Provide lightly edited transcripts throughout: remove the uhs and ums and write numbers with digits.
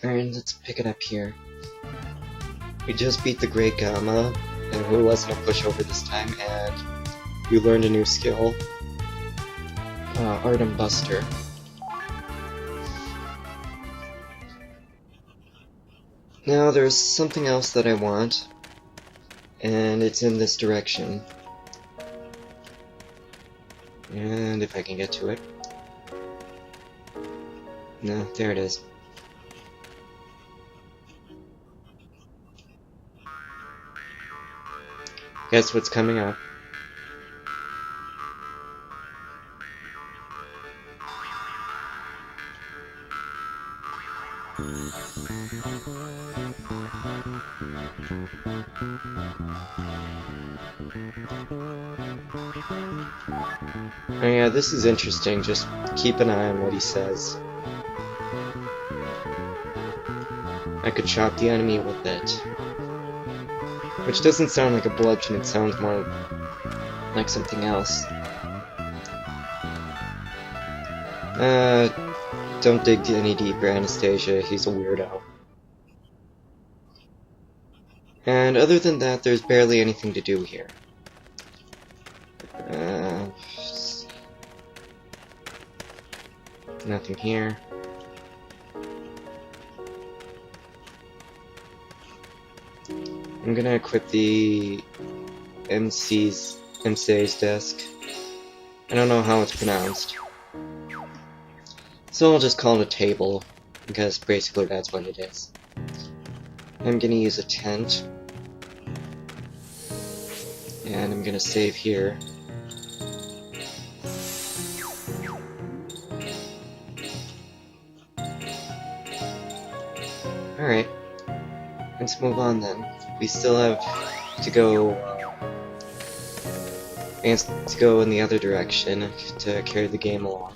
Alright, let's pick it up here. We just beat the Great Gamma, and who wasn't a pushover this time, and we learned a new skill. Artem Buster. Now there's something else that I want, and it's in this direction. And if I can get to it. No, there it is. Guess what's coming up? Oh yeah, this is interesting. Just keep an eye on what he says. I could chop the enemy with it. Which doesn't sound like a bludgeon, it sounds more like something else. Don't dig any deeper, Anastasia, he's a weirdo. And other than that, there's barely anything to do here. Nothing here. I'm gonna equip the MCA's desk. I don't know how it's pronounced. So I'll just call it a table, because basically that's what it is. I'm gonna use a tent. And I'm gonna save here. Alright. Let's move on then. We still have to go in the other direction to carry the game along.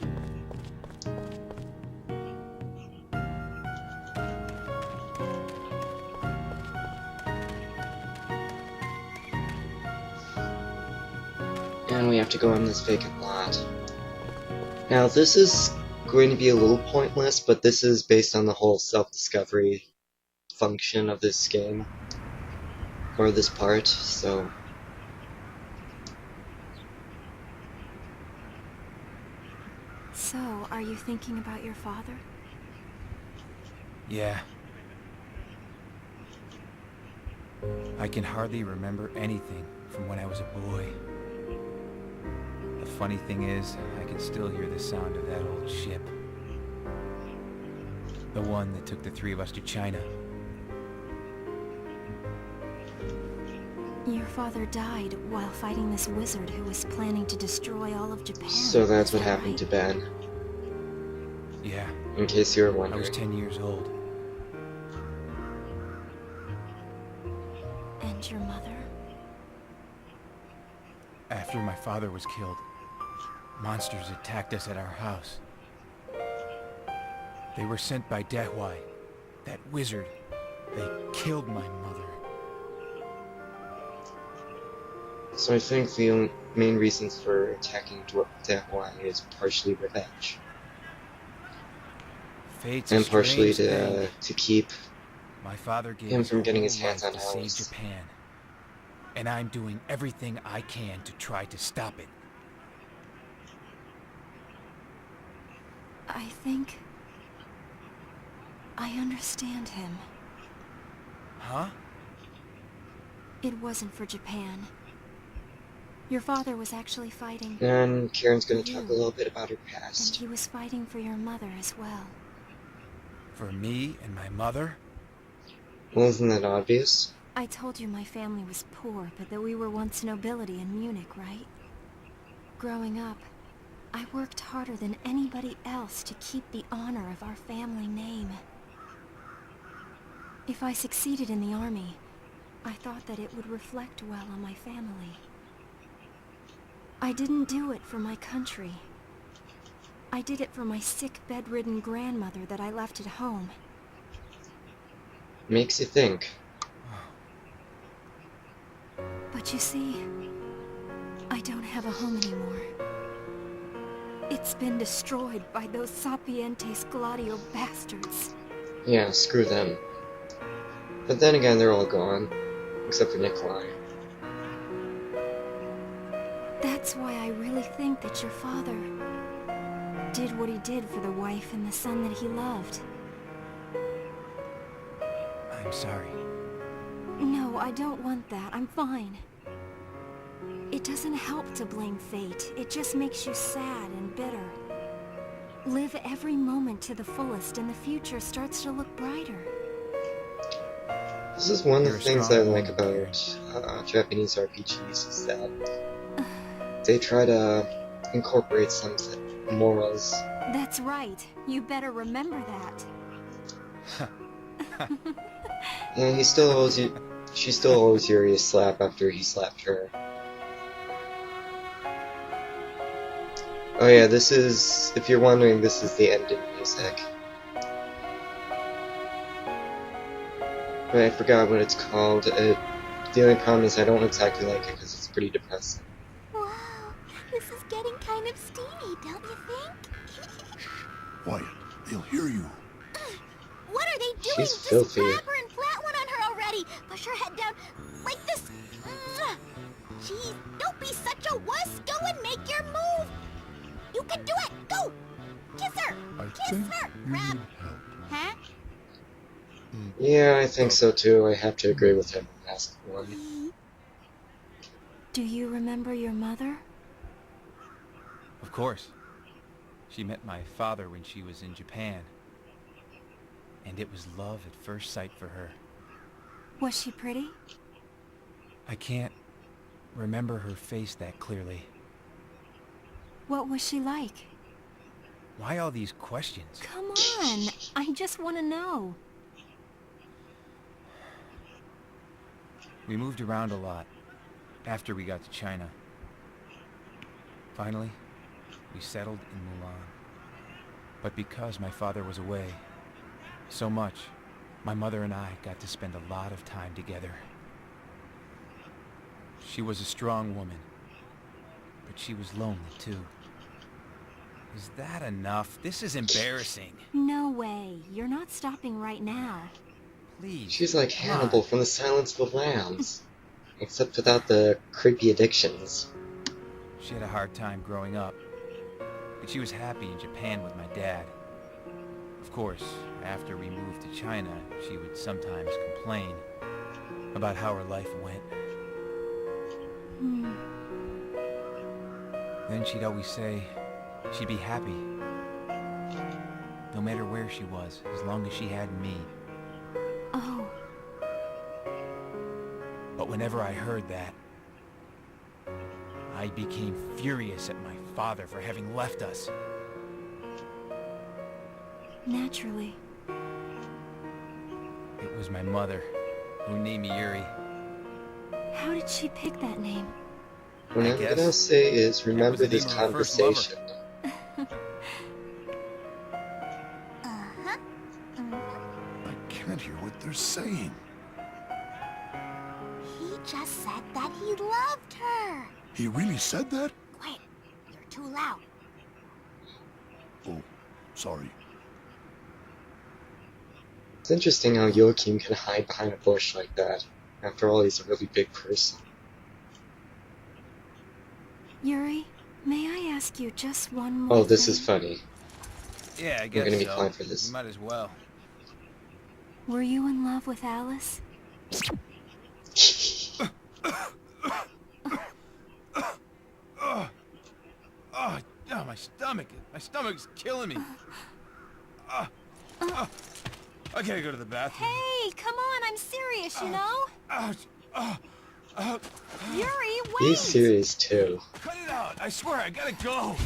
And we have to go in this vacant lot. Now this is going to be a little pointless, but this is based on the whole self-discovery function of this game. Or this part, so... So, are you thinking about your father? Yeah. I can hardly remember anything from when I was a boy. The funny thing is, I can still hear the sound of that old ship. The one that took the three of us to China. Your father died while fighting this wizard who was planning to destroy all of Japan. So that's what Is that happened right? to Ben, Yeah, in case you were I wondering. was 10 years old. And your mother? After my father was killed, monsters attacked us at our house. They were sent by Dehwai, that wizard. They killed my mother. So I think the main reasons for attacking Dehwai is partially revenge. Fate's And a partially strange thing. to keep My father gave him his from getting whole his hands life on to save Alice. Japan, and I'm doing everything I can to try to stop it. I think... I understand him. Huh? It wasn't for Japan. Your father was actually fighting... And Karen's gonna talk a little bit about her And past. he was fighting for your mother as well. For me and my mother? Well, isn't that obvious? I told you my family was poor, but that we were once nobility in Munich, right? Growing up, I worked harder than anybody else to keep the honor of our family name. If I succeeded in the army, I thought that it would reflect well on my family. I didn't do it for my country. I did it for my sick, bedridden grandmother that I left at home. Makes you think. But you see, I don't have a home anymore. It's been destroyed by those Sapientes Gladio bastards. Yeah, screw them. But then again, they're all gone. Except for Nikolai. That's why I really think that your father did what he did for the wife and the son that he loved. I'm sorry. No, I don't want that. I'm fine. It doesn't help to blame fate. It just makes you sad and bitter. Live every moment to the fullest and the future starts to look brighter. This is one of You're the a things I strong like woman, about Japanese RPGs is that they try to incorporate some morals. That's right. You better remember that. And he still owes you. She still owes Yuri a slap after he slapped her. Oh yeah, this is, if you're wondering, this is the ending music. But I forgot what it's called. The only problem is I don't exactly like it because it's pretty depressing. Wow, this is getting kind of steamy, don't you think? Quiet. They'll hear you. What are they doing? She's Just filthy. grab her and plant one on her already. Push her head down like this. Jeez, don't be such a wuss. Go and make your move. You can do it. Go. Kiss her. I Kiss think her. you Grab. need help. Huh? Yeah, I think so too. I have to agree with him on the last one. Do you remember your mother? Of course. She met my father when she was in Japan. And it was love at first sight for her. Was she pretty? I can't remember her face that clearly. What was she like? Why all these questions? Come on, I just want to know. We moved around a lot after we got to China. Finally, we settled in Mulan. But because my father was away so much, my mother and I got to spend a lot of time together. She was a strong woman, but she was lonely too. Is that enough? This is embarrassing. No way. You're not stopping right now. Please. She's like come on. Hannibal from the Silence of the Lambs. Except without the creepy addictions. She had a hard time growing up, but she was happy in Japan with my dad. Of course, after we moved to China, she would sometimes complain about how her life went. Hmm. Then she'd always say she'd be happy, no matter where she was, as long as she had me. Oh, But whenever I heard that, I became furious at my father for having left us. naturally. It was my mother who named me Yuri. How did she pick that name? What I I'm guess gonna say is, remember the this name of her first lover. conversation. Uh-huh. I can't hear what they're saying. He just said that he loved her. He really said that? Quiet. You're too loud. Oh, sorry. It's interesting how Joachim can hide behind a bush like that. After all, he's a really big person. Yuri, may I ask you just one more Oh, this thing? is funny. Yeah, I We're guess gonna be so. fine for this. You might as well. Were you in love with Alice? Oh, my stomach. My stomach's killing me. I gotta go to the bathroom. Hey, come on, I'm serious, you know? Ouch. Yuri, wait! He's serious too. Cut it out. I swear, I gotta go.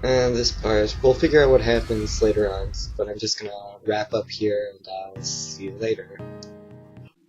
And this part, we'll figure out what happens later on, but I'm just gonna wrap up here and I'll see you later.